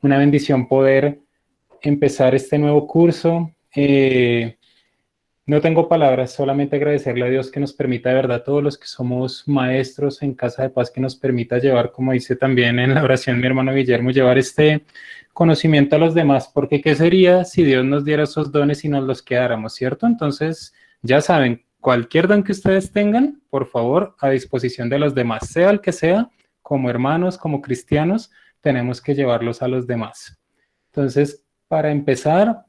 una bendición poder empezar este nuevo curso. No tengo palabras, solamente agradecerle a Dios que nos permita de verdad, todos los que somos maestros en Casa de Paz, que nos permita llevar, como dice también en la oración mi hermano Guillermo, llevar este conocimiento a los demás, porque ¿qué sería si Dios nos diera esos dones y nos los quedáramos, cierto? Entonces, ya saben, cualquier don que ustedes tengan, por favor, a disposición de los demás, sea el que sea, como hermanos, como cristianos, tenemos que llevarlos a los demás. Entonces, para empezar,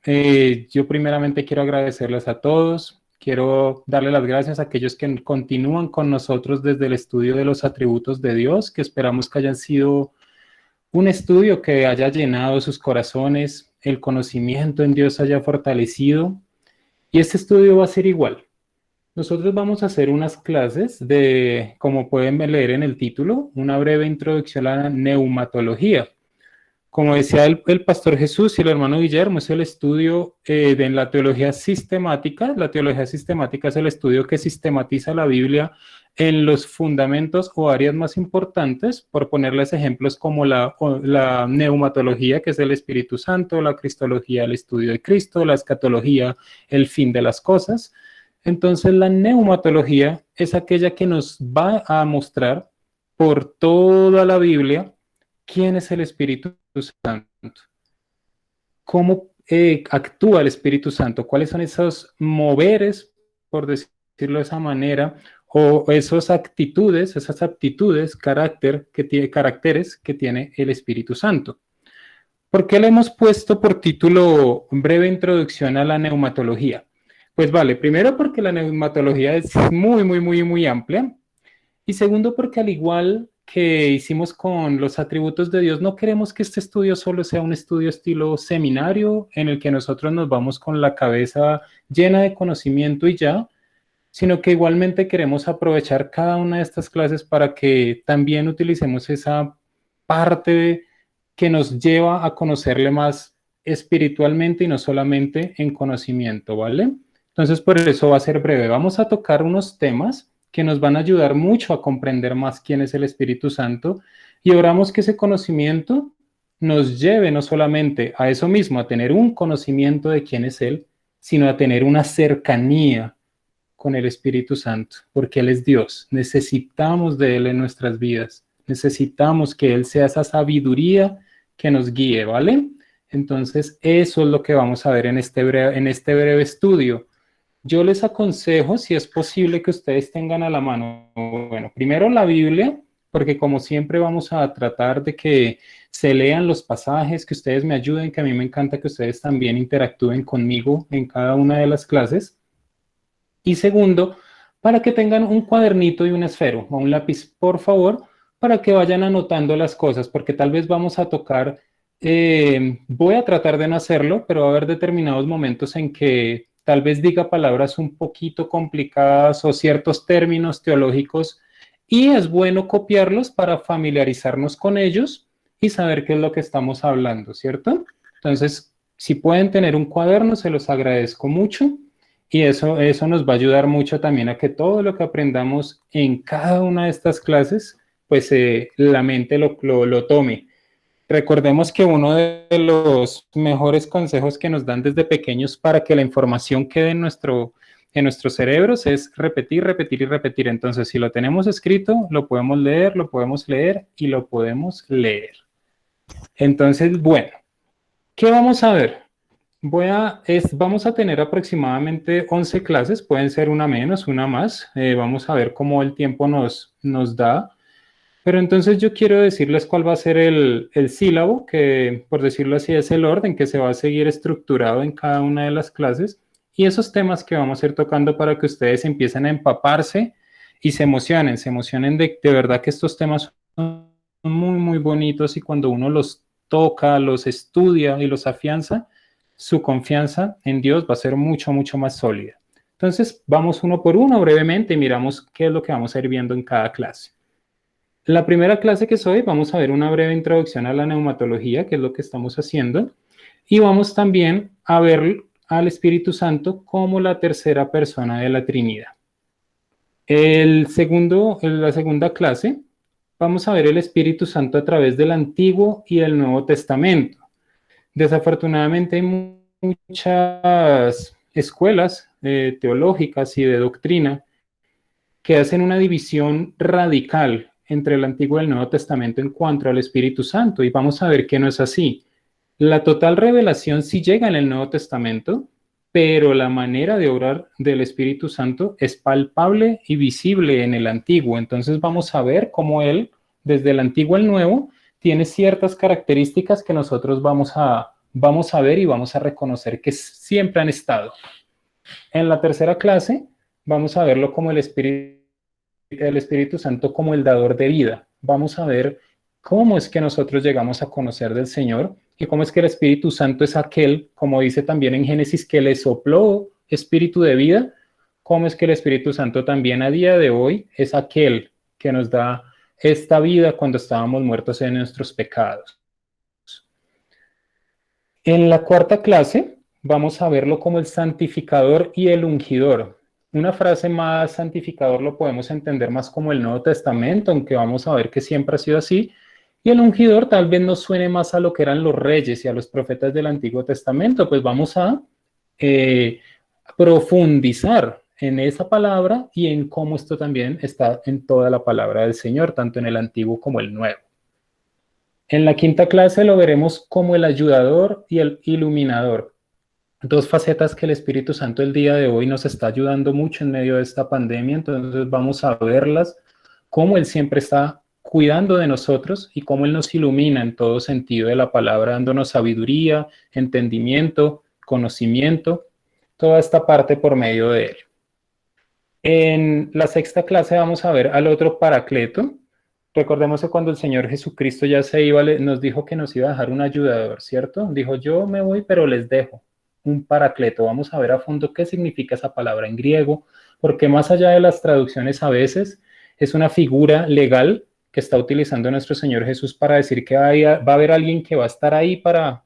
yo primeramente quiero agradecerles a todos, quiero darle las gracias a aquellos que continúan con nosotros desde el estudio de los atributos de Dios, que esperamos que hayan sido un estudio que haya llenado sus corazones, el conocimiento en Dios haya fortalecido, y este estudio va a ser igual. Nosotros vamos a hacer unas clases de, como pueden leer en el título, una breve introducción a la neumatología. Como decía el pastor Jesús y el hermano Guillermo, es el estudio de la teología sistemática. La teología sistemática es el estudio que sistematiza la Biblia en los fundamentos o áreas más importantes, por ponerles ejemplos como la neumatología, que es el Espíritu Santo, la cristología, el estudio de Cristo, la escatología, el fin de las cosas. Entonces, la neumatología es aquella que nos va a mostrar por toda la Biblia quién es el Espíritu Santo, cómo actúa el Espíritu Santo, cuáles son esos moveres, por decirlo de esa manera, o esas actitudes, esas aptitudes, caracteres que tiene el Espíritu Santo. ¿Por qué le hemos puesto por título breve introducción a la neumatología? Pues vale, primero porque la neumatología es muy amplia, y segundo porque al igual que hicimos con los atributos de Dios, no queremos que este estudio solo sea un estudio estilo seminario en el que nosotros nos vamos con la cabeza llena de conocimiento y ya, sino que igualmente queremos aprovechar cada una de estas clases para que también utilicemos esa parte que nos lleva a conocerle más espiritualmente y no solamente en conocimiento, ¿vale? Entonces, por eso va a ser breve. Vamos a tocar unos temas que nos van a ayudar mucho a comprender más quién es el Espíritu Santo y oramos que ese conocimiento nos lleve no solamente a eso mismo, a tener un conocimiento de quién es Él, sino a tener una cercanía con el Espíritu Santo, porque Él es Dios. Necesitamos de Él en nuestras vidas. Necesitamos que Él sea esa sabiduría que nos guíe, ¿vale? Entonces, eso es lo que vamos a ver en este breve estudio. Yo les aconsejo, si es posible, que ustedes tengan a la mano, bueno, primero la Biblia, porque como siempre vamos a tratar de que se lean los pasajes, que ustedes me ayuden, que a mí me encanta que ustedes también interactúen conmigo en cada una de las clases. Y segundo, para que tengan un cuadernito y un esfero o un lápiz, por favor, para que vayan anotando las cosas, porque tal vez vamos a tocar, voy a tratar de no hacerlo, pero va a haber determinados momentos en que tal vez diga palabras un poquito complicadas o ciertos términos teológicos, y es bueno copiarlos para familiarizarnos con ellos y saber qué es lo que estamos hablando, ¿cierto? Entonces, si pueden tener un cuaderno, se los agradezco mucho. Y eso nos va a ayudar mucho también a que todo lo que aprendamos en cada una de estas clases, pues la mente lo tome. Recordemos que uno de los mejores consejos que nos dan desde pequeños para que la información quede en nuestros cerebros es repetir, repetir y repetir. Entonces, si lo tenemos escrito, lo podemos leer y lo podemos leer. Entonces, bueno, ¿qué vamos a ver? Vamos a tener aproximadamente 11 clases, pueden ser una menos, una más. Vamos a ver cómo el tiempo nos da. Pero entonces yo quiero decirles cuál va a ser el sílabo, que por decirlo así es el orden que se va a seguir estructurado en cada una de las clases y esos temas que vamos a ir tocando para que ustedes empiecen a empaparse y se emocionen de verdad que estos temas son muy bonitos y cuando uno los toca, los estudia y los afianza, su confianza en Dios va a ser mucho más sólida. Entonces vamos uno por uno brevemente y miramos qué es lo que vamos a ir viendo en cada clase. La primera clase que soy, vamos a ver una breve introducción a la neumatología, que es lo que estamos haciendo, y vamos también a ver al Espíritu Santo como la tercera persona de la Trinidad. La segunda clase, vamos a ver el Espíritu Santo a través del Antiguo y el Nuevo Testamento. Desafortunadamente hay muchas escuelas teológicas y de doctrina que hacen una división radical entre el Antiguo y el Nuevo Testamento en cuanto al Espíritu Santo, y vamos a ver que no es así. La total revelación sí llega en el Nuevo Testamento, pero la manera de obrar del Espíritu Santo es palpable y visible en el Antiguo. Entonces vamos a ver cómo Él, desde el Antiguo al Nuevo, tiene ciertas características que nosotros vamos a ver y vamos a reconocer que siempre han estado. En la tercera clase vamos a verlo como el Espíritu Santo como el dador de vida. Vamos a ver cómo es que nosotros llegamos a conocer del Señor y cómo es que el Espíritu Santo es aquel, como dice también en Génesis, que le sopló espíritu de vida, cómo es que el Espíritu Santo también a día de hoy es aquel que nos da esta vida cuando estábamos muertos en nuestros pecados. En la cuarta clase vamos a verlo como el santificador y el ungidor. Una frase más santificador lo podemos entender más como el Nuevo Testamento, aunque vamos a ver que siempre ha sido así. Y el ungidor tal vez nos suene más a lo que eran los reyes y a los profetas del Antiguo Testamento, pues vamos a profundizar en esa palabra y en cómo esto también está en toda la palabra del Señor, tanto en el Antiguo como el Nuevo. En la quinta clase lo veremos como el ayudador y el iluminador. Dos facetas que el Espíritu Santo el día de hoy nos está ayudando mucho en medio de esta pandemia, entonces vamos a verlas, cómo Él siempre está cuidando de nosotros y cómo Él nos ilumina en todo sentido de la palabra, dándonos sabiduría, entendimiento, conocimiento, toda esta parte por medio de Él. En la sexta clase vamos a ver al otro Paracleto. Recordemos que cuando el Señor Jesucristo ya se iba, nos dijo que nos iba a dejar un ayudador, ¿cierto? Dijo, yo me voy, pero les dejo un Paracleto. Vamos a ver a fondo qué significa esa palabra en griego, porque más allá de las traducciones a veces es una figura legal que está utilizando nuestro Señor Jesús para decir que va a haber alguien que va a estar ahí para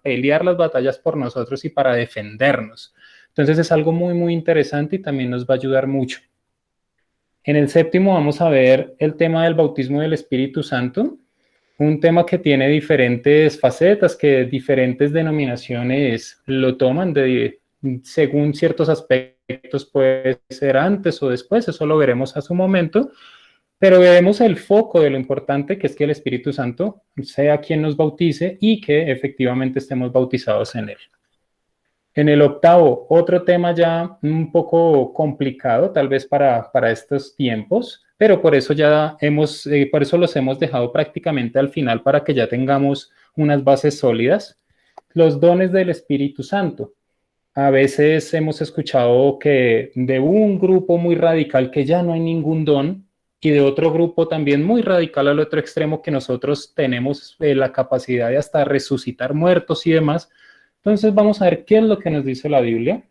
pelear las batallas por nosotros y para defendernos. Entonces es algo muy, muy interesante y también nos va a ayudar mucho. En el séptimo vamos a ver el tema del bautismo del Espíritu Santo, un tema que tiene diferentes facetas, que diferentes denominaciones lo toman según ciertos aspectos, puede ser antes o después, eso lo veremos a su momento, pero veremos el foco de lo importante que es que el Espíritu Santo sea quien nos bautice y que efectivamente estemos bautizados en él. En el octavo, otro tema ya un poco complicado, tal vez para estos tiempos, pero por eso por eso los hemos dejado prácticamente al final para que ya tengamos unas bases sólidas. Los dones del Espíritu Santo. A veces hemos escuchado que de un grupo muy radical que ya no hay ningún don y de otro grupo también muy radical al otro extremo que nosotros tenemos la capacidad de hasta resucitar muertos y demás. Entonces vamos a ver qué es lo que nos dice la Biblia,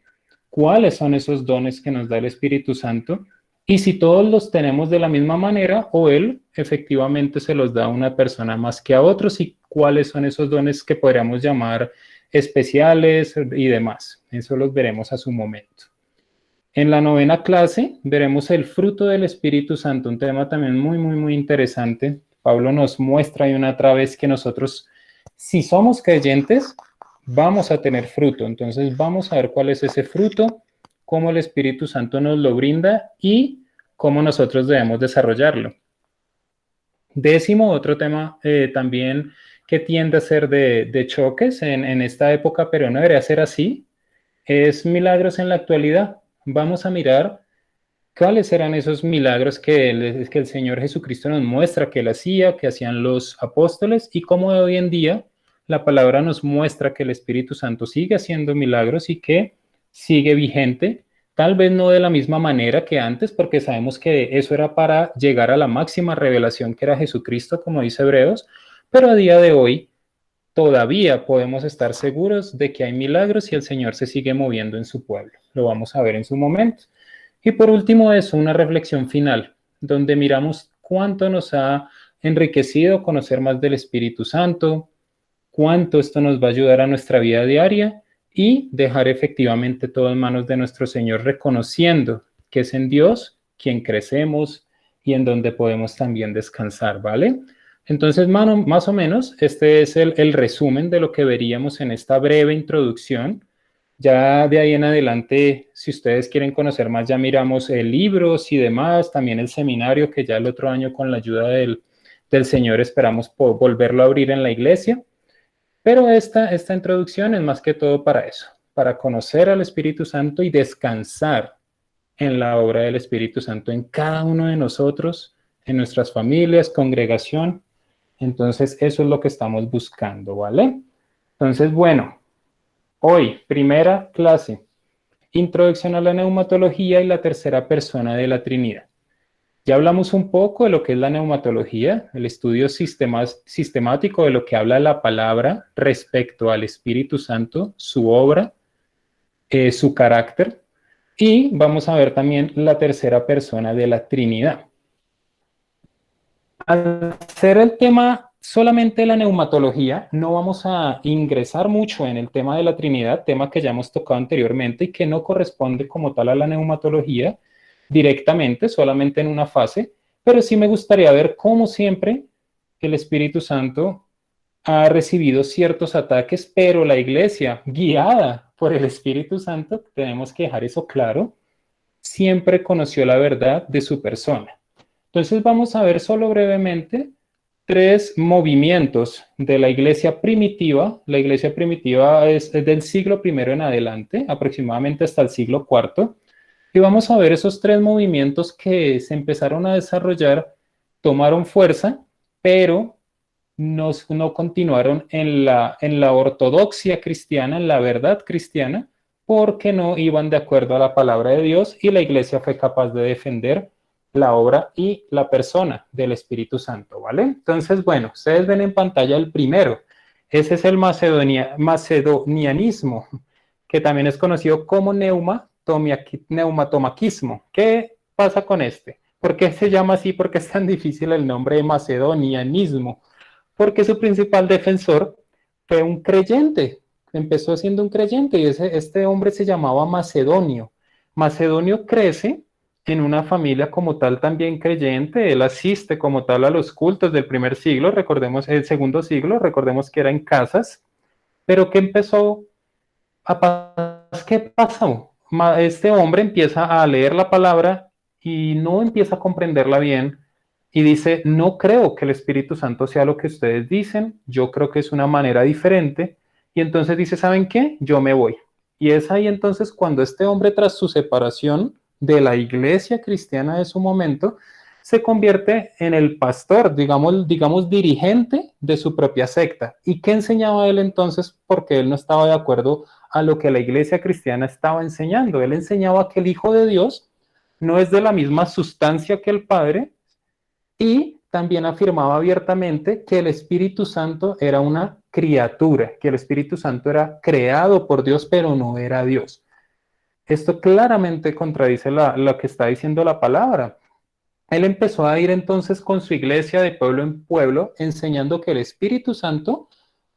cuáles son esos dones que nos da el Espíritu Santo y si todos los tenemos de la misma manera o Él efectivamente se los da a una persona más que a otros y cuáles son esos dones que podríamos llamar especiales y demás. Eso los veremos a su momento. En la novena clase veremos el fruto del Espíritu Santo, un tema también muy, muy, muy interesante. Pablo nos muestra una otra vez que nosotros, si somos creyentes, vamos a tener fruto. Entonces vamos a ver cuál es ese fruto, cómo el Espíritu Santo nos lo brinda y cómo nosotros debemos desarrollarlo. Décimo, otro tema también que tiende a ser de choques en esta época, pero no debería ser así, es milagros en la actualidad. Vamos a mirar cuáles eran esos milagros que el Señor Jesucristo nos muestra que Él hacía, que hacían los apóstoles y cómo hoy en día la palabra nos muestra que el Espíritu Santo sigue haciendo milagros y que sigue vigente, tal vez no de la misma manera que antes, porque sabemos que eso era para llegar a la máxima revelación que era Jesucristo, como dice Hebreos, pero a día de hoy todavía podemos estar seguros de que hay milagros y el Señor se sigue moviendo en su pueblo. Lo vamos a ver en su momento. Y por último, eso, una reflexión final, donde miramos cuánto nos ha enriquecido conocer más del Espíritu Santo, cuánto esto nos va a ayudar a nuestra vida diaria y dejar efectivamente todo en manos de nuestro Señor, reconociendo que es en Dios quien crecemos y en donde podemos también descansar, ¿vale? Entonces, más o menos, este es el resumen de lo que veríamos en esta breve introducción. Ya de ahí en adelante, si ustedes quieren conocer más, ya miramos libros y demás, también el seminario que ya el otro año con la ayuda del Señor esperamos volverlo a abrir en la iglesia. Pero esta introducción es más que todo para eso, para conocer al Espíritu Santo y descansar en la obra del Espíritu Santo en cada uno de nosotros, en nuestras familias, congregación. Entonces, eso es lo que estamos buscando, ¿vale? Entonces, bueno, hoy, primera clase, introducción a la neumatología y la tercera persona de la Trinidad. Ya hablamos un poco de lo que es la neumatología, el estudio sistemático de lo que habla la palabra respecto al Espíritu Santo, su obra, su carácter, y vamos a ver también la tercera persona de la Trinidad. Al ser el tema solamente la neumatología, no vamos a ingresar mucho en el tema de la Trinidad, tema que ya hemos tocado anteriormente y que no corresponde como tal a la neumatología directamente, solamente en una fase, pero sí me gustaría ver cómo siempre el Espíritu Santo ha recibido ciertos ataques, pero la iglesia, guiada por el Espíritu Santo, tenemos que dejar eso claro, siempre conoció la verdad de su persona. Entonces vamos a ver solo brevemente tres movimientos de la iglesia primitiva. La iglesia primitiva es del siglo I en adelante, aproximadamente hasta el siglo IV. Y vamos a ver esos tres movimientos que se empezaron a desarrollar, tomaron fuerza, pero no continuaron en la ortodoxia cristiana, en la verdad cristiana, porque no iban de acuerdo a la palabra de Dios y la iglesia fue capaz de defender la obra y la persona del Espíritu Santo, ¿vale? Entonces, bueno, ustedes ven en pantalla el primero. Ese es el macedonianismo, que también es conocido como neumatomaquismo. ¿Qué pasa con este? ¿Por qué se llama así? ¿Por qué es tan difícil el nombre de macedonianismo? Porque su principal defensor fue un creyente, empezó siendo un creyente y este hombre se llamaba Macedonio. Macedonio crece en una familia como tal también creyente, él asiste como tal a los cultos del primer siglo, recordemos el segundo siglo, recordemos que era en casas, pero ¿qué empezó a pasar? ¿Qué pasó? Este hombre empieza a leer la palabra y no empieza a comprenderla bien y dice, no creo que el Espíritu Santo sea lo que ustedes dicen, yo creo que es una manera diferente. Y entonces dice, ¿saben qué? Yo me voy. Y es ahí entonces cuando este hombre, tras su separación de la iglesia cristiana de su momento, se convierte en el pastor, digamos dirigente de su propia secta. ¿Y qué enseñaba él entonces? Porque él no estaba de acuerdo a lo que la iglesia cristiana estaba enseñando. Él enseñaba que el Hijo de Dios no es de la misma sustancia que el Padre, y también afirmaba abiertamente que el Espíritu Santo era una criatura, que el Espíritu Santo era creado por Dios, pero no era Dios. Esto claramente contradice lo que está diciendo la palabra. Él empezó a ir entonces con su iglesia de pueblo en pueblo, enseñando que el Espíritu Santo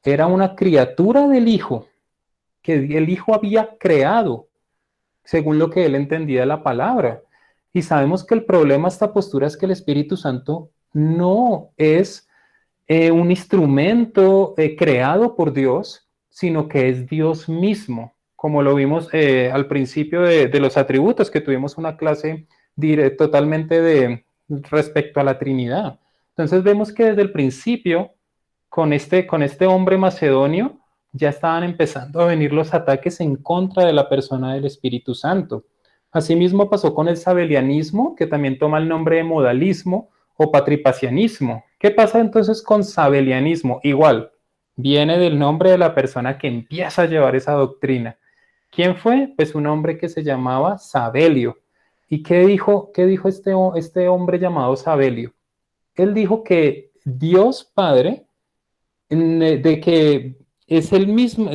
era una criatura del Hijo, que el Hijo había creado, según lo que él entendía de la palabra. Y sabemos que el problema de esta postura es que el Espíritu Santo no es un instrumento creado por Dios, sino que es Dios mismo, como lo vimos al principio de los atributos, que tuvimos una clase totalmente respecto a la Trinidad. Entonces vemos que desde el principio, con este hombre macedonio, ya estaban empezando a venir los ataques en contra de la persona del Espíritu Santo. Asimismo pasó con el sabelianismo, que también toma el nombre de modalismo o patripacianismo. ¿Qué pasa entonces con sabelianismo? Igual, viene del nombre de la persona que empieza a llevar esa doctrina. ¿Quién fue? Pues un hombre que se llamaba Sabelio. ¿Y qué dijo este hombre llamado Sabelio? Él dijo que Dios Padre, de que es el mismo,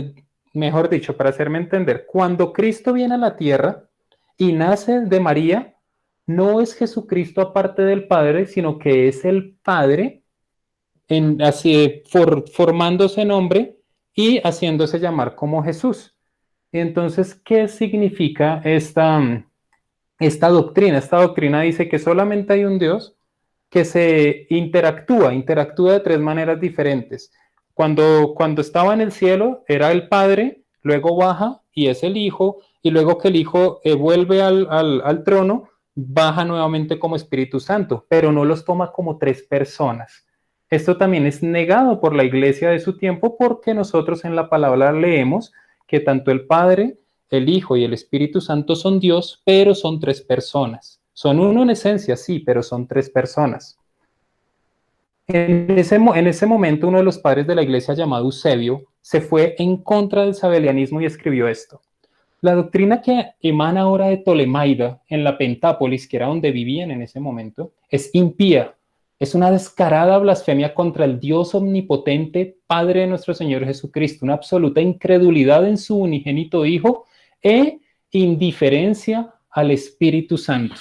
mejor dicho, para hacerme entender, cuando Cristo viene a la tierra y nace de María, no es Jesucristo aparte del Padre, sino que es el Padre formándose en hombre y haciéndose llamar como Jesús. Entonces, ¿qué significa esta doctrina? Esta doctrina dice que solamente hay un Dios, que se interactúa de tres maneras diferentes. Cuando estaba en el cielo era el Padre, luego baja y es el Hijo, y luego que el Hijo vuelve al trono, baja nuevamente como Espíritu Santo, pero no los toma como tres personas. Esto también es negado por la iglesia de su tiempo porque nosotros en la palabra leemos que tanto el Padre, el Hijo y el Espíritu Santo son Dios, pero son tres personas. Son uno en esencia, sí, pero son tres personas. En ese momento, uno de los padres de la iglesia llamado Eusebio se fue en contra del sabelianismo y escribió esto. La doctrina que emana ahora de Ptolemaida en la Pentápolis, que era donde vivían en ese momento, es impía. Es una descarada blasfemia contra el Dios omnipotente, Padre de nuestro Señor Jesucristo, una absoluta incredulidad en su unigénito Hijo e indiferencia al Espíritu Santo.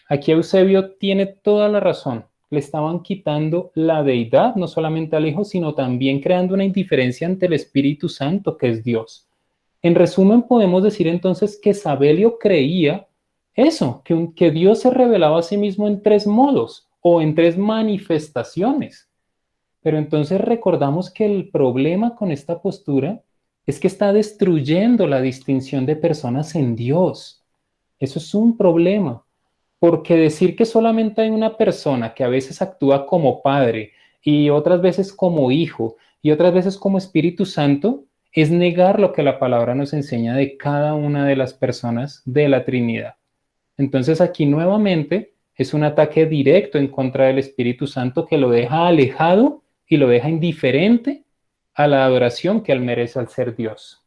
Aquí Eusebio tiene toda la razón. Le estaban quitando la deidad, no solamente al Hijo, sino también creando una indiferencia ante el Espíritu Santo, que es Dios. En resumen, podemos decir entonces que Sabelio creía eso, que Dios se revelaba a sí mismo en tres modos o en tres manifestaciones. Pero entonces recordamos que el problema con esta postura es que está destruyendo la distinción de personas en Dios. Eso es un problema, porque decir que solamente hay una persona que a veces actúa como padre y otras veces como hijo y otras veces como Espíritu Santo es negar lo que la palabra nos enseña de cada una de las personas de la Trinidad. Entonces aquí nuevamente es un ataque directo en contra del Espíritu Santo que lo deja alejado y lo deja indiferente a la adoración que él merece al ser Dios.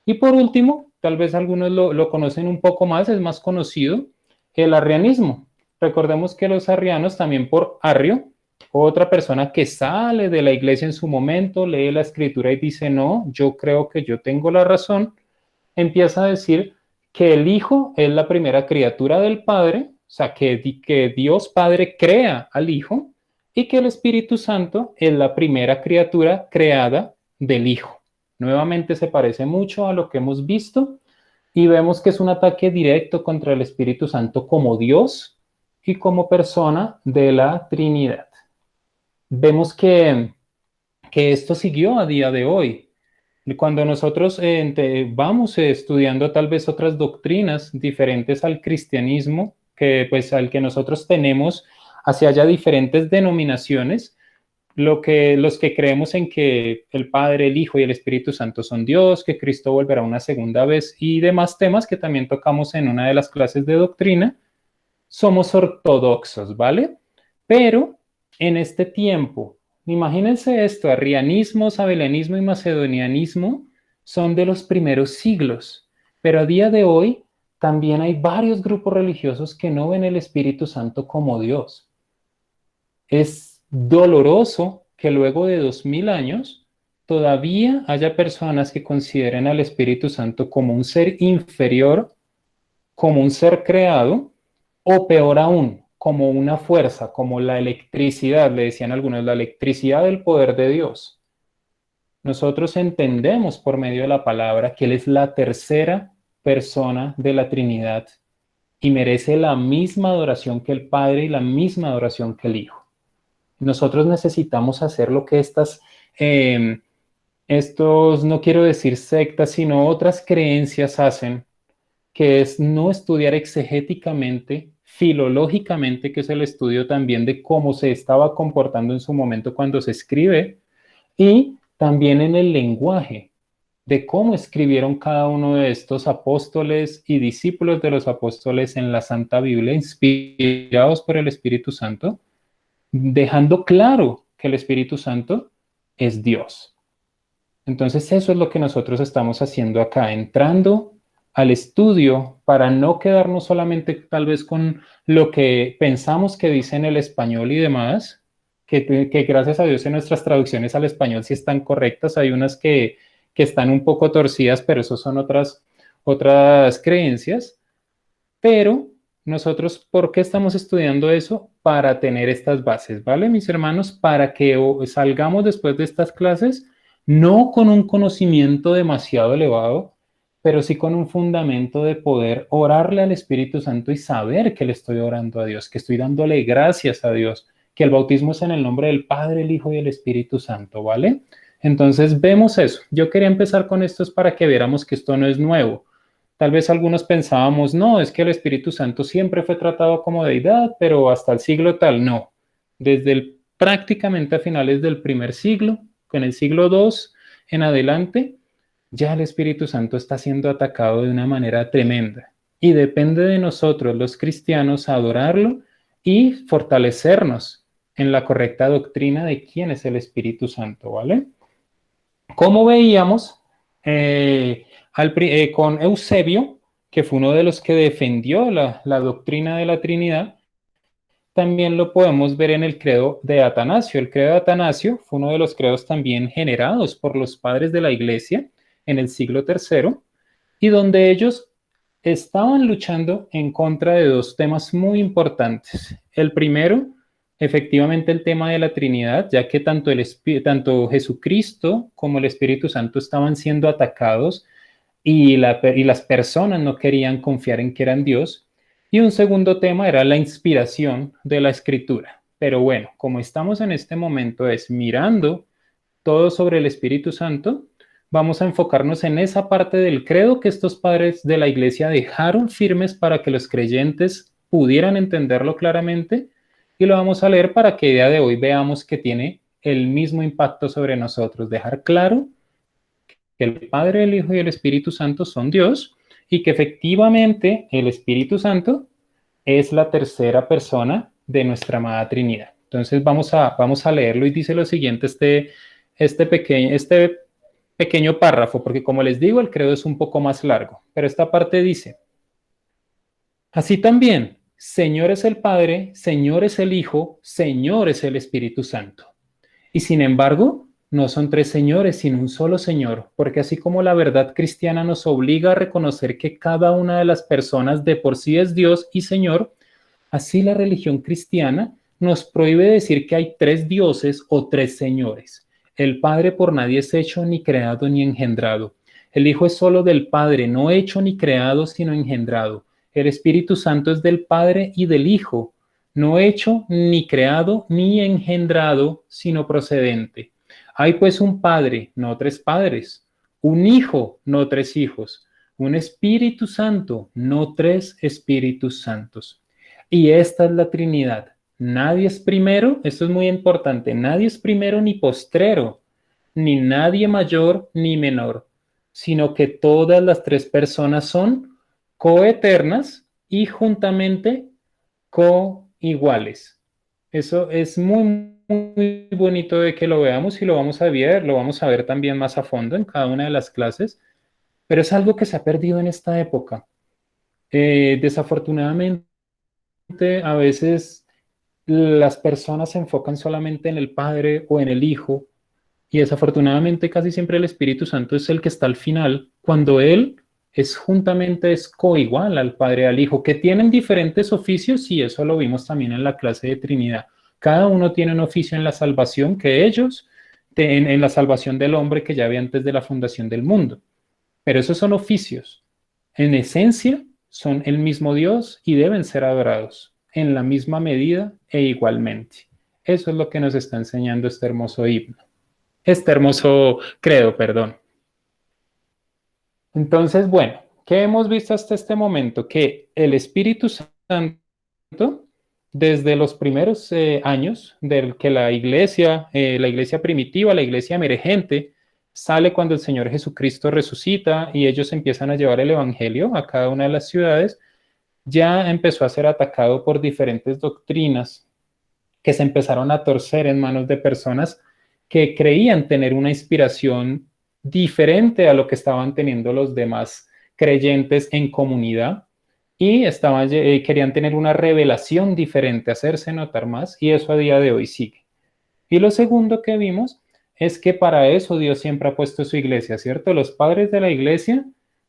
Y por último, tal vez algunos lo conocen un poco más, es más conocido, el arrianismo. Recordemos que los arrianos, también por Arrio, otra persona que sale de la iglesia en su momento, lee la escritura y dice, no, yo creo que yo tengo la razón, empieza a decir que el Hijo es la primera criatura del Padre, o sea, que Dios Padre crea al Hijo, y que el Espíritu Santo es la primera criatura creada del Hijo. Nuevamente se parece mucho a lo que hemos visto y vemos que es un ataque directo contra el Espíritu Santo como Dios y como persona de la Trinidad. Vemos que esto siguió a día de hoy. Cuando nosotros vamos estudiando tal vez otras doctrinas diferentes al cristianismo, que pues al que nosotros tenemos, hacia allá diferentes denominaciones, los que creemos en que el Padre, el Hijo y el Espíritu Santo son Dios, que Cristo volverá una segunda vez y demás temas que también tocamos en una de las clases de doctrina, somos ortodoxos, ¿vale? Pero en este tiempo, imagínense esto, arrianismo, sabelianismo y macedonianismo son de los primeros siglos, pero a día de hoy también hay varios grupos religiosos que no ven el Espíritu Santo como Dios. Es doloroso que luego de 2000 años todavía haya personas que consideren al Espíritu Santo como un ser inferior, como un ser creado, o peor aún, como una fuerza, como la electricidad, le decían algunos, la electricidad del poder de Dios. Nosotros entendemos por medio de la palabra que Él es la tercera persona de la Trinidad y merece la misma adoración que el Padre y la misma adoración que el Hijo. Nosotros necesitamos hacer lo que estos, no quiero decir sectas, sino otras creencias hacen, que es no estudiar exegéticamente, filológicamente, que es el estudio también de cómo se estaba comportando en su momento cuando se escribe, y también en el lenguaje, de cómo escribieron cada uno de estos apóstoles y discípulos de los apóstoles en la Santa Biblia, inspirados por el Espíritu Santo, dejando claro que el Espíritu Santo es Dios. Entonces eso es lo que nosotros estamos haciendo acá, entrando al estudio para no quedarnos solamente tal vez con lo que pensamos que dice en el español y demás, que gracias a Dios en nuestras traducciones al español sí están correctas, hay unas que están un poco torcidas, pero eso son otras creencias, pero nosotros, ¿por qué estamos estudiando eso? Para tener estas bases, ¿vale, mis hermanos? Para que salgamos después de estas clases, no con un conocimiento demasiado elevado, pero sí con un fundamento de poder orarle al Espíritu Santo y saber que le estoy orando a Dios, que estoy dándole gracias a Dios, que el bautismo es en el nombre del Padre, el Hijo y el Espíritu Santo, ¿vale? Entonces vemos eso. Yo quería empezar con esto para que viéramos que esto no es nuevo. Tal vez algunos pensábamos, no, es que el Espíritu Santo siempre fue tratado como deidad, pero hasta el siglo tal, no. Prácticamente a finales del primer siglo, con el siglo II en adelante, ya el Espíritu Santo está siendo atacado de una manera tremenda. Y depende de nosotros, los cristianos, adorarlo y fortalecernos en la correcta doctrina de quién es el Espíritu Santo, ¿vale? Como veíamos con Eusebio, que fue uno de los que defendió la doctrina de la Trinidad, también lo podemos ver en el credo de Atanasio. El credo de Atanasio fue uno de los credos también generados por los padres de la Iglesia en el siglo III, y donde ellos estaban luchando en contra de dos temas muy importantes. El primero, efectivamente, el tema de la Trinidad, ya que tanto Jesucristo como el Espíritu Santo estaban siendo atacados y las personas no querían confiar en que eran Dios. Y un segundo tema era la inspiración de la Escritura. Pero bueno, como estamos en este momento es mirando todo sobre el Espíritu Santo, vamos a enfocarnos en esa parte del credo que estos padres de la iglesia dejaron firmes para que los creyentes pudieran entenderlo claramente, y lo vamos a leer para que el día de hoy veamos que tiene el mismo impacto sobre nosotros, dejar claro que el Padre, el Hijo y el Espíritu Santo son Dios, y que efectivamente el Espíritu Santo es la tercera persona de nuestra amada Trinidad. Entonces vamos a leerlo, y dice lo siguiente este pequeño párrafo, porque como les digo, el credo es un poco más largo, pero esta parte dice: así también, Señor es el Padre, Señor es el Hijo, Señor es el Espíritu Santo. Y sin embargo, no son tres señores, sino un solo Señor, porque así como la verdad cristiana nos obliga a reconocer que cada una de las personas de por sí es Dios y Señor, así la religión cristiana nos prohíbe decir que hay tres dioses o tres señores. El Padre por nadie es hecho, ni creado, ni engendrado. El Hijo es solo del Padre, no hecho ni creado, sino engendrado. El Espíritu Santo es del Padre y del Hijo, no hecho, ni creado, ni engendrado, sino procedente. Hay pues un Padre, no tres padres, un Hijo, no tres hijos, un Espíritu Santo, no tres Espíritus Santos. Y esta es la Trinidad. Nadie es primero, esto es muy importante, nadie es primero ni postrero, ni nadie mayor ni menor, sino que todas las tres personas son coeternas y juntamente coiguales. Eso es muy, muy bonito de que lo veamos, y lo vamos a ver también más a fondo en cada una de las clases, pero es algo que se ha perdido en esta época. Desafortunadamente, a veces las personas se enfocan solamente en el Padre o en el Hijo, y desafortunadamente casi siempre el Espíritu Santo es el que está al final, cuando Él es coigual al Padre y al Hijo, que tienen diferentes oficios, y eso lo vimos también en la clase de Trinidad. Cada uno tiene un oficio en la salvación que ellos, en la salvación del hombre que ya había antes de la fundación del mundo. Pero esos son oficios. En esencia, son el mismo Dios y deben ser adorados en la misma medida e igualmente. Eso es lo que nos está enseñando este hermoso himno. Este hermoso credo, perdón. Entonces, bueno, ¿qué hemos visto hasta este momento? Que el Espíritu Santo, desde los primeros años del que la iglesia primitiva, la iglesia emergente, sale cuando el Señor Jesucristo resucita y ellos empiezan a llevar el Evangelio a cada una de las ciudades, ya empezó a ser atacado por diferentes doctrinas que se empezaron a torcer en manos de personas que creían tener una inspiración diferente a lo que estaban teniendo los demás creyentes en comunidad, y querían tener una revelación diferente, hacerse notar más, y eso a día de hoy sigue. Y lo segundo que vimos es que para eso Dios siempre ha puesto su iglesia, ¿cierto? Los padres de la iglesia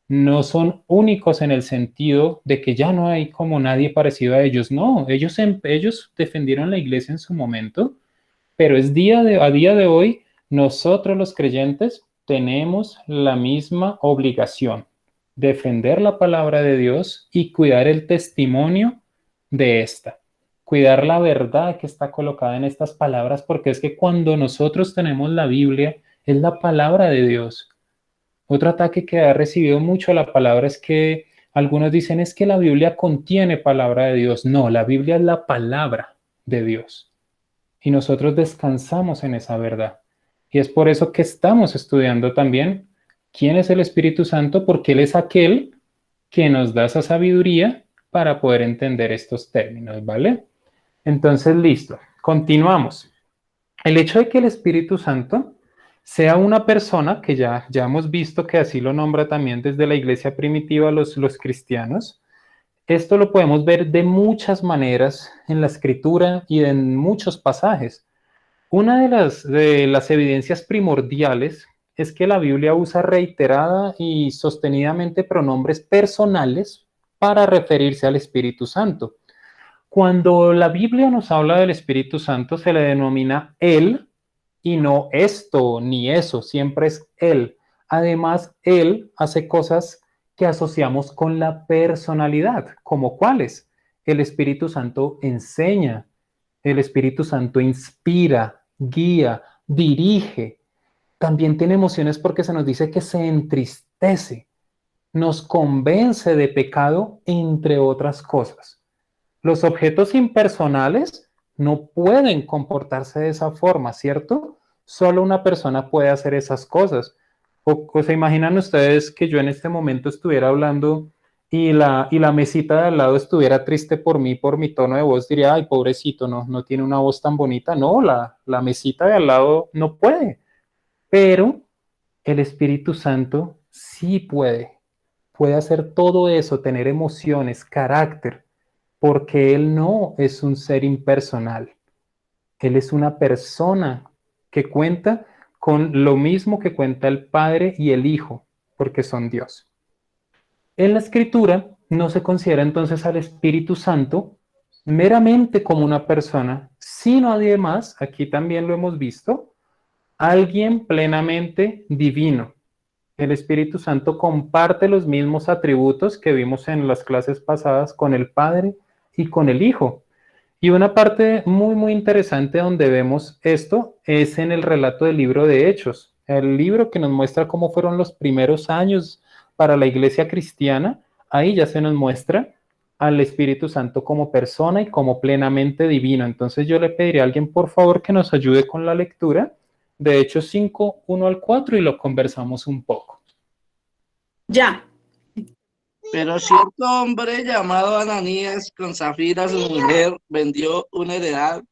no son únicos en el sentido de que ya no hay como nadie parecido a ellos. No, ellos defendieron la iglesia en su momento, pero a día de hoy nosotros los creyentes tenemos la misma obligación: defender la palabra de Dios y cuidar el testimonio de esta. cuidar la verdad que está colocada en estas palabras, porque es que cuando nosotros tenemos la Biblia, es la palabra de Dios. Otro ataque que ha recibido mucho la palabra es que algunos dicen es que la Biblia contiene palabra de Dios. No, la Biblia es la palabra de Dios. Y nosotros descansamos en esa verdad. Y es por eso que estamos estudiando también quién es el Espíritu Santo, porque Él es aquel que nos da esa sabiduría para poder entender estos términos, ¿vale? Entonces, listo, continuamos. El hecho de que el Espíritu Santo sea una persona, que ya hemos visto que así lo nombra también desde la iglesia primitiva los cristianos, esto lo podemos ver de muchas maneras en la escritura y en muchos pasajes. Una de las evidencias primordiales es que la Biblia usa reiterada y sostenidamente pronombres personales para referirse al Espíritu Santo. Cuando la Biblia nos habla del Espíritu Santo, se le denomina Él y no esto ni eso, siempre es Él. Además, Él hace cosas que asociamos con la personalidad, como cuáles. El Espíritu Santo enseña, el Espíritu Santo inspira, guía, dirige. También tiene emociones porque se nos dice que se entristece, nos convence de pecado, entre otras cosas. Los objetos impersonales no pueden comportarse de esa forma, ¿cierto? Solo una persona puede hacer esas cosas. O se imaginan ustedes que yo en este momento estuviera hablando y la mesita de al lado estuviera triste por mi tono de voz, diría, ay, pobrecito, no tiene una voz tan bonita. No, la mesita de al lado no puede, pero el Espíritu Santo sí puede hacer todo eso, tener emociones, carácter, porque Él no es un ser impersonal, Él es una persona que cuenta con lo mismo que cuenta el Padre y el Hijo, porque son Dios. En la Escritura no se considera entonces al Espíritu Santo meramente como una persona, sino además, aquí también lo hemos visto, alguien plenamente divino. El Espíritu Santo comparte los mismos atributos que vimos en las clases pasadas con el Padre y con el Hijo. Y una parte muy interesante donde vemos esto es en el relato del libro de Hechos, el libro que nos muestra cómo fueron los primeros años para la iglesia cristiana. Ahí ya se nos muestra al Espíritu Santo como persona y como plenamente divino. Entonces yo le pediría a alguien, por favor, que nos ayude con la lectura de Hechos 5, 1 al 4 y lo conversamos un poco. Ya. Pero cierto hombre llamado Ananías, con Zafira su mujer, vendió una heredad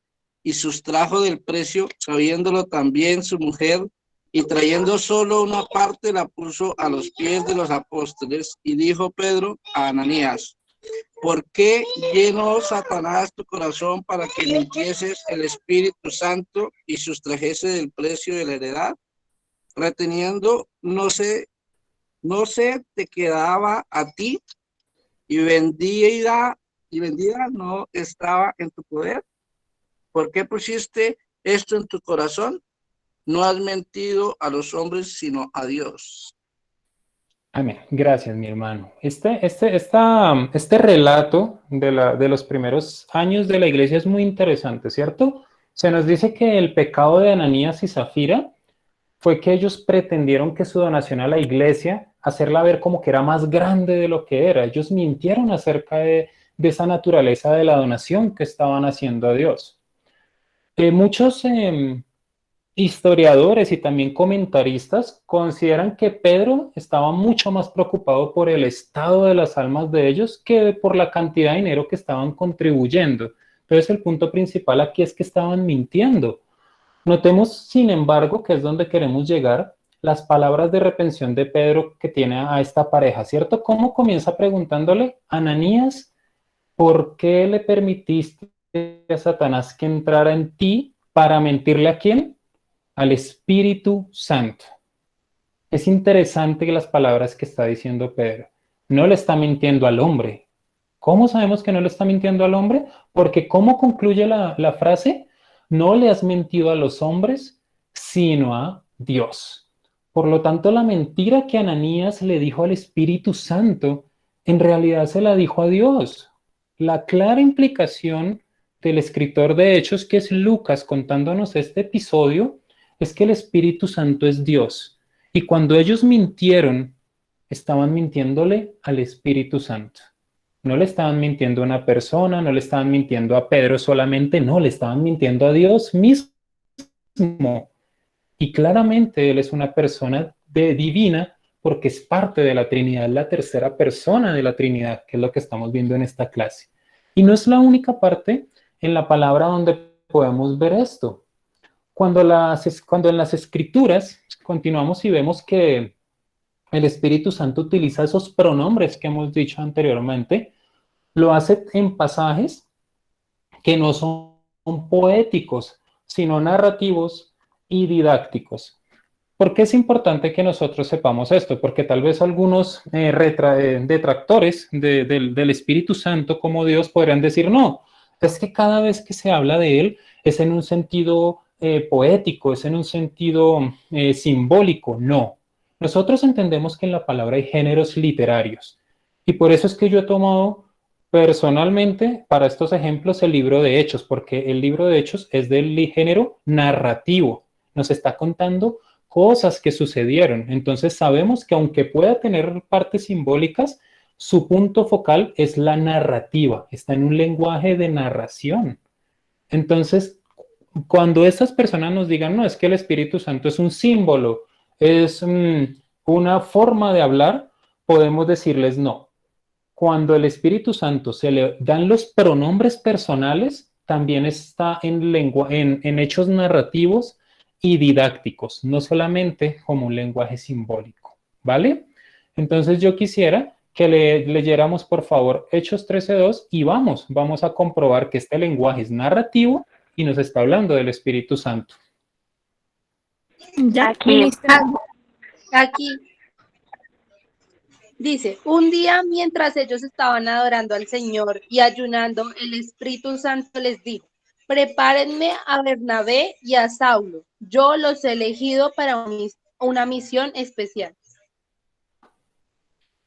y sustrajo del precio, sabiéndolo también su mujer, y trayendo solo una parte la puso a los pies de los apóstoles, y dijo Pedro a Ananías: ¿por qué llenó Satanás tu corazón para que mintieses el Espíritu Santo y sustrajese del precio de la heredad? Reteniendo, no se te quedaba a ti, y vendida no estaba en tu poder. ¿Por qué pusiste esto en tu corazón? No has mentido a los hombres, sino a Dios. Amén. Gracias, mi hermano. Este relato de los primeros años de la iglesia es muy interesante, ¿cierto? Se nos dice que el pecado de Ananías y Zafira fue que ellos pretendieron que su donación a la iglesia, hacerla ver como que era más grande de lo que era. Ellos mintieron acerca de esa naturaleza de la donación que estaban haciendo a Dios. Muchos historiadores y también comentaristas consideran que Pedro estaba mucho más preocupado por el estado de las almas de ellos que por la cantidad de dinero que estaban contribuyendo. Entonces el punto principal aquí es que estaban mintiendo. Notemos, sin embargo, que es donde queremos llegar, las palabras de reprensión de Pedro que tiene a esta pareja, ¿cierto? ¿Cómo comienza preguntándole, Ananías, ¿por qué le permitiste a Satanás que entrara en ti para mentirle a quién? Al Espíritu Santo. Es interesante las palabras que está diciendo Pedro. No le está mintiendo al hombre. ¿Cómo sabemos que no le está mintiendo al hombre? Porque ¿cómo concluye la frase? No le has mentido a los hombres, sino a Dios. Por lo tanto, la mentira que Ananías le dijo al Espíritu Santo, en realidad se la dijo a Dios. La clara implicación del escritor de Hechos, que es Lucas, contándonos este episodio, es que el Espíritu Santo es Dios. Y cuando ellos mintieron, estaban mintiéndole al Espíritu Santo. No le estaban mintiendo a una persona, no le estaban mintiendo a Pedro solamente, no, le estaban mintiendo a Dios mismo. Y claramente Él es una persona divina porque es parte de la Trinidad, la tercera persona de la Trinidad, que es lo que estamos viendo en esta clase. Y no es la única parte en la palabra donde podemos ver esto. Cuando en las Escrituras continuamos y vemos que el Espíritu Santo utiliza esos pronombres que hemos dicho anteriormente, lo hace en pasajes que no son poéticos, sino narrativos y didácticos. ¿Por qué es importante que nosotros sepamos esto? Porque tal vez algunos detractores del Espíritu Santo como Dios podrían decir, no, es que cada vez que se habla de Él es en un sentido poético, es en un sentido simbólico. No. Nosotros entendemos que en la palabra hay géneros literarios. Y por eso es que yo he tomado personalmente para estos ejemplos el libro de Hechos, porque el libro de Hechos es del género narrativo. Nos está contando cosas que sucedieron. Entonces sabemos que aunque pueda tener partes simbólicas, su punto focal es la narrativa, está en un lenguaje de narración. Entonces, cuando estas personas nos digan, no, es que el Espíritu Santo es un símbolo, es una forma de hablar, podemos decirles no. Cuando el Espíritu Santo se le dan los pronombres personales, también está en hechos narrativos y didácticos, no solamente como un lenguaje simbólico, ¿vale? Entonces yo quisiera que leyéramos por favor Hechos 13:2 y vamos a comprobar que este lenguaje es narrativo y nos está hablando del Espíritu Santo. Ya, Aquí. ministra. Aquí dice, un día mientras ellos estaban adorando al Señor y ayunando, el Espíritu Santo les dijo, prepárenme a Bernabé y a Saulo, yo los he elegido para una misión especial.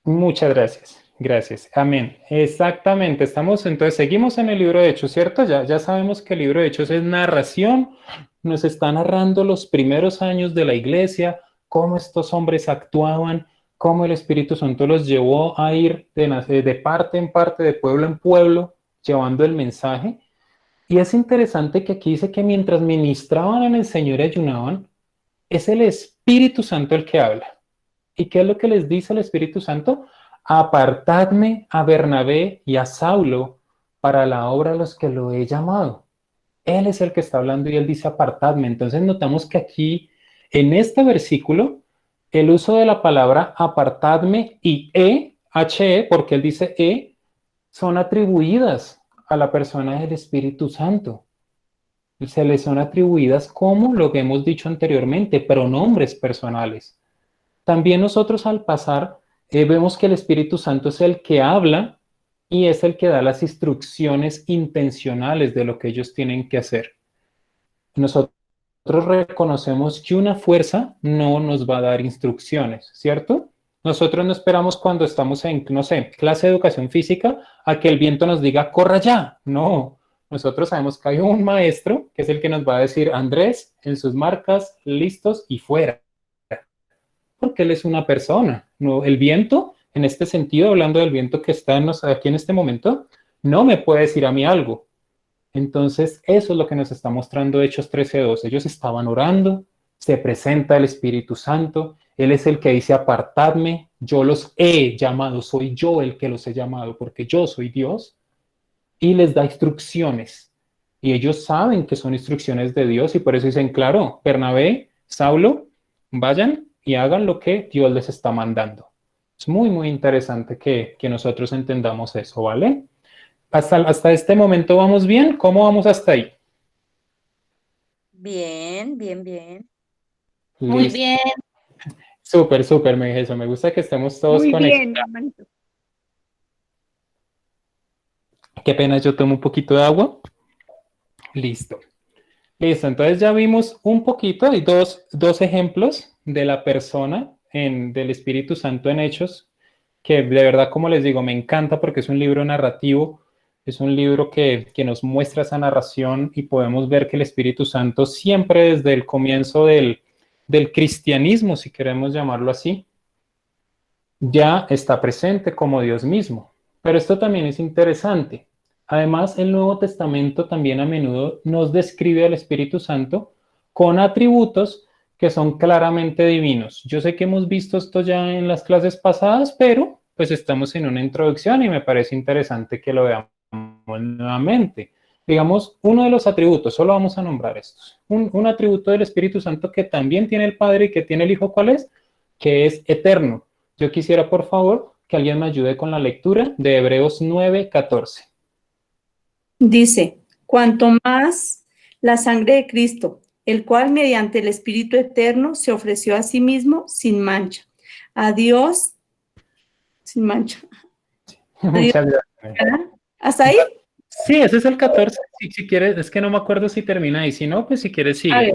Muchas gracias. Gracias. Amén. Exactamente. Entonces, seguimos en el libro de Hechos, ¿cierto? Ya sabemos que el libro de Hechos es narración. Nos está narrando los primeros años de la iglesia, cómo estos hombres actuaban, cómo el Espíritu Santo los llevó a ir de parte en parte, de pueblo en pueblo, llevando el mensaje. Y es interesante que aquí dice que mientras ministraban en el Señor y ayunaban, es el Espíritu Santo el que habla. ¿Y qué es lo que les dice el Espíritu Santo? Apartadme a Bernabé y a Saulo para la obra a los que lo he llamado. Él es el que está hablando y él dice apartadme. Entonces notamos que aquí, en este versículo, el uso de la palabra apartadme y H-E, porque él dice son atribuidas a la persona del Espíritu Santo. Se le son atribuidas como lo que hemos dicho anteriormente, pronombres personales. También nosotros al pasar vemos que el Espíritu Santo es el que habla y es el que da las instrucciones intencionales de lo que ellos tienen que hacer. Nosotros reconocemos que una fuerza no nos va a dar instrucciones, ¿cierto? Nosotros no esperamos cuando estamos en, no sé, clase de educación física a que el viento nos diga, corra ya. No, nosotros sabemos que hay un maestro que es el que nos va a decir, Andrés, en sus marcas, listos y fuera. Porque él es una persona. No, el viento, en este sentido, hablando del viento que está aquí en este momento, no me puede decir a mí algo. Entonces, eso es lo que nos está mostrando Hechos 13:2. Ellos estaban orando, se presenta el Espíritu Santo, Él es el que dice, apartadme, yo los he llamado, soy yo el que los he llamado, porque yo soy Dios, y les da instrucciones. Y ellos saben que son instrucciones de Dios, y por eso dicen, claro, Bernabé, Saulo, vayan y hagan lo que Dios les está mandando. Es muy, muy interesante que nosotros entendamos eso, ¿vale? Hasta este momento vamos bien. ¿Cómo vamos hasta ahí? Bien, bien, bien. Muy Listo. bien, Súper, súper, me gusta que estemos todos muy conectados. bien, hermanito. Qué pena, yo tomo un poquito de agua. Listo. Listo, entonces ya vimos un poquito, hay dos ejemplos de la persona del Espíritu Santo en Hechos, que de verdad, como les digo, me encanta porque es un libro narrativo Es un libro que nos muestra esa narración y podemos ver que el Espíritu Santo siempre desde el comienzo del cristianismo, si queremos llamarlo así, ya está presente como Dios mismo. Pero esto también es interesante. Además, el Nuevo Testamento también a menudo nos describe al Espíritu Santo con atributos que son claramente divinos. Yo sé que hemos visto esto ya en las clases pasadas, pero pues estamos en una introducción y me parece interesante que lo veamos nuevamente. Digamos, uno de los atributos, solo vamos a nombrar estos. Un atributo del Espíritu Santo que también tiene el Padre y que tiene el Hijo, ¿cuál es? Que es eterno. Yo quisiera, por favor, que alguien me ayude con la lectura de Hebreos 9:14. Dice, cuanto más la sangre de Cristo, el cual mediante el Espíritu Eterno se ofreció a sí mismo sin mancha. A Dios, sin mancha. Muchas gracias. ¿Hasta ahí? Sí, ese es el 14. Si quieres, es que no me acuerdo si termina ahí. Si no, pues si quieres, sigue.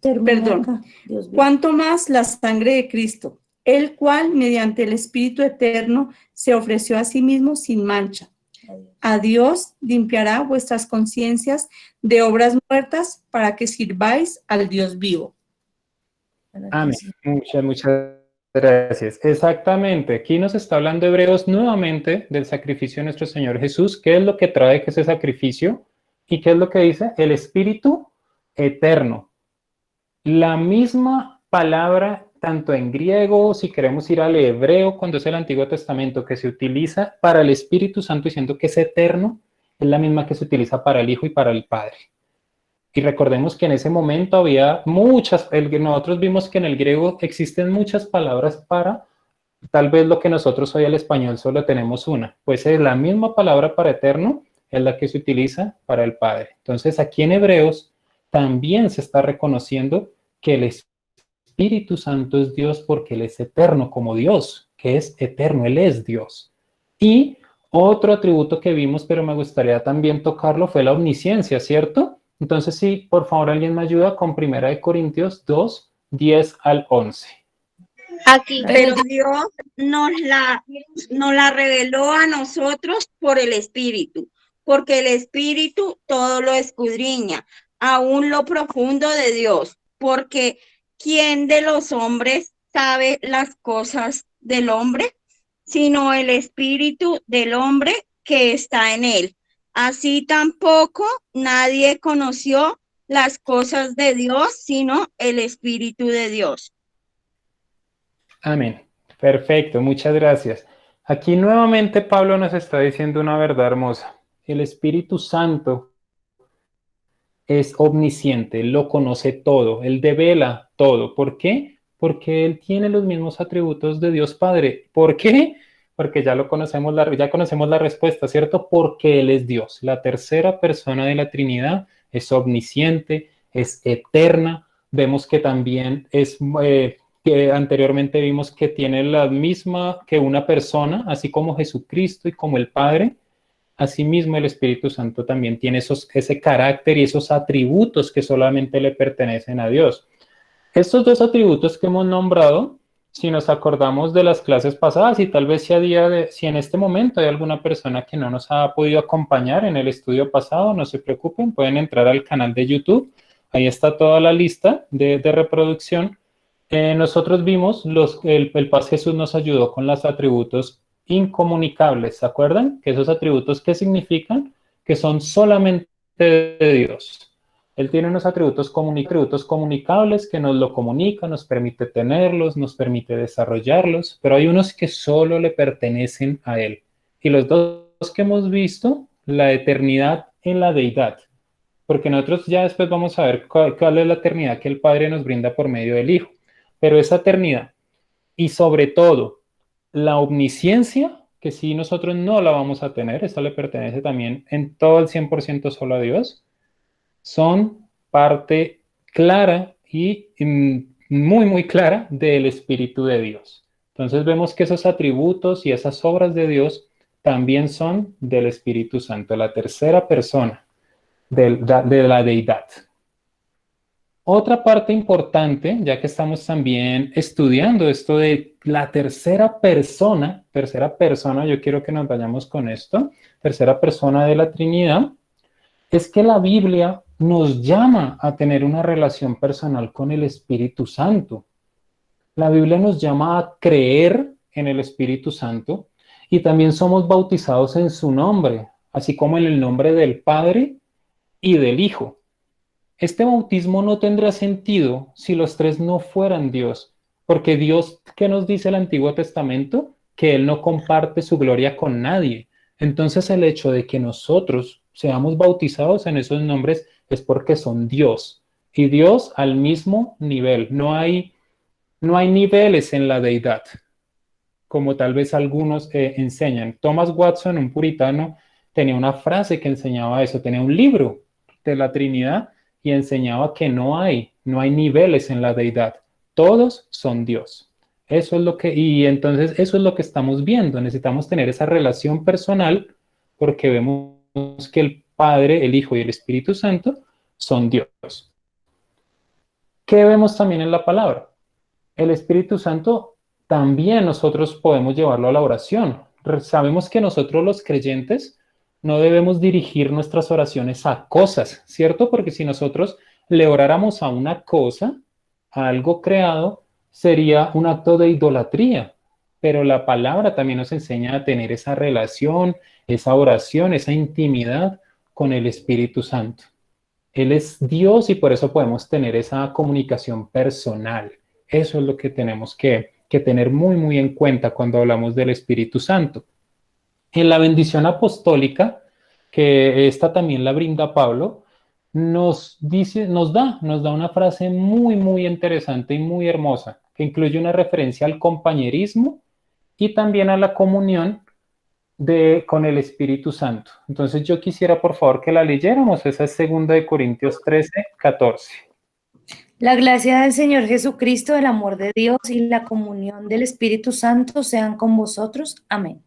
Perdón. Cuanto más la sangre de Cristo, el cual mediante el Espíritu Eterno se ofreció a sí mismo sin mancha. A Dios limpiará vuestras conciencias de obras muertas para que sirváis al Dios vivo. Amén. Muchas gracias. Exactamente. Aquí nos está hablando Hebreos nuevamente del sacrificio de nuestro Señor Jesús. ¿Qué es lo que trae que ese sacrificio? ¿Y qué es lo que dice? El Espíritu Eterno. La misma palabra, tanto en griego, si queremos ir al hebreo, cuando es el Antiguo Testamento, que se utiliza para el Espíritu Santo diciendo que es eterno, es la misma que se utiliza para el Hijo y para el Padre. Y recordemos que en ese momento había muchas, nosotros vimos que en el griego existen muchas palabras para tal vez lo que nosotros hoy al español solo tenemos una. Pues es la misma palabra para eterno, es la que se utiliza para el Padre. Entonces aquí en Hebreos también se está reconociendo que el Espíritu Santo es Dios porque Él es eterno como Dios, que es eterno, Él es Dios. Y otro atributo que vimos, pero me gustaría también tocarlo, fue la omnisciencia, ¿cierto? Entonces, sí, por favor, alguien me ayuda con 1 Corintios 2, 10 al 11. Aquí, Pero Dios nos la reveló a nosotros por el Espíritu, porque el Espíritu todo lo escudriña, aún lo profundo de Dios, porque ¿quién de los hombres sabe las cosas del hombre? Sino el Espíritu del hombre que está en él. Así tampoco nadie conoció las cosas de Dios, sino el Espíritu de Dios. Amén. Perfecto, muchas gracias. Aquí nuevamente Pablo nos está diciendo una verdad hermosa. El Espíritu Santo es omnisciente, Él lo conoce todo, Él devela todo. ¿Por qué? Porque Él tiene los mismos atributos de Dios Padre. ¿Por qué? Porque ya conocemos la respuesta, ¿cierto? Porque Él es Dios. La tercera persona de la Trinidad es omnisciente, es eterna. Vemos que también es, que anteriormente vimos que tiene la misma que una persona, así como Jesucristo y como el Padre. Asimismo, el Espíritu Santo también tiene ese carácter y esos atributos que solamente le pertenecen a Dios. Estos dos atributos que hemos nombrado, si nos acordamos de las clases pasadas y tal vez si en este momento hay alguna persona que no nos ha podido acompañar en el estudio pasado, no se preocupen, pueden entrar al canal de YouTube. Ahí está toda la lista de reproducción. Nosotros vimos, el Paz Jesús nos ayudó con los atributos incomunicables, ¿se acuerdan? Que esos atributos, ¿qué significan? Que son solamente de Dios. Él tiene unos atributos comunicables que nos lo comunican, nos permite tenerlos, nos permite desarrollarlos, pero hay unos que solo le pertenecen a Él. Y los dos que hemos visto, la eternidad en la deidad, porque nosotros ya después vamos a ver cuál es la eternidad que el Padre nos brinda por medio del Hijo. Pero esa eternidad y sobre todo la omnisciencia, que si nosotros no la vamos a tener, esa le pertenece también en todo el 100% solo a Dios, son parte clara y muy, muy clara del Espíritu de Dios. Entonces vemos que esos atributos y esas obras de Dios también son del Espíritu Santo, la tercera persona de la deidad. Otra parte importante, ya que estamos también estudiando esto de la tercera persona, yo quiero que nos vayamos con esto, tercera persona de la Trinidad, es que la Biblia nos llama a tener una relación personal con el Espíritu Santo. La Biblia nos llama a creer en el Espíritu Santo y también somos bautizados en su nombre, así como en el nombre del Padre y del Hijo. Este bautismo no tendrá sentido si los tres no fueran Dios, porque Dios, ¿qué nos dice el Antiguo Testamento? Que Él no comparte su gloria con nadie. Entonces el hecho de que nosotros seamos bautizados en esos nombres es porque son Dios. Y Dios al mismo nivel. No hay niveles en la deidad, como tal vez algunos enseñan. Thomas Watson, un puritano, tenía una frase que enseñaba eso, tenía un libro de la Trinidad y enseñaba que no hay niveles en la deidad, todos son Dios. Eso es lo que, y entonces eso es lo que estamos viendo, necesitamos tener esa relación personal porque vemos que el Padre, el Hijo y el Espíritu Santo son Dios. ¿Qué vemos también en la palabra? El Espíritu Santo también nosotros podemos llevarlo a la oración. Sabemos que nosotros los creyentes no debemos dirigir nuestras oraciones a cosas, ¿cierto? Porque si nosotros le oráramos a una cosa, a algo creado, sería un acto de idolatría. Pero la palabra también nos enseña a tener esa relación, esa oración, esa intimidad con el Espíritu Santo. Él es Dios y por eso podemos tener esa comunicación personal. Eso es lo que tenemos que tener muy, muy en cuenta cuando hablamos del Espíritu Santo. En la bendición apostólica, que esta también la brinda Pablo, nos da una frase muy, muy interesante y muy hermosa, que incluye una referencia al compañerismo y también a la comunión con el Espíritu Santo. Entonces yo quisiera por favor que la leyéramos, esa es 2 Corintios 13:14. La gracia del Señor Jesucristo, el amor de Dios y la comunión del Espíritu Santo sean con vosotros. Amén.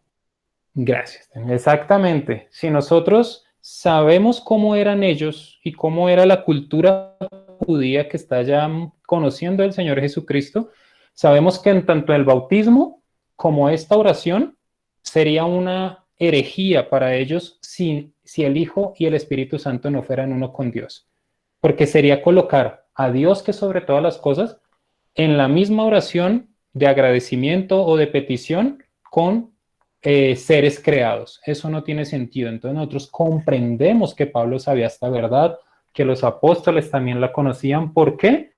Gracias. Exactamente. Si nosotros sabemos cómo eran ellos y cómo era la cultura judía que está ya conociendo el Señor Jesucristo, sabemos que en tanto el bautismo como esta oración sería una herejía para ellos si el Hijo y el Espíritu Santo no fueran uno con Dios. Porque sería colocar a Dios, que sobre todas las cosas, en la misma oración de agradecimiento o de petición con seres creados. Eso no tiene sentido. Entonces nosotros comprendemos que Pablo sabía esta verdad, que los apóstoles también la conocían. ¿Por qué?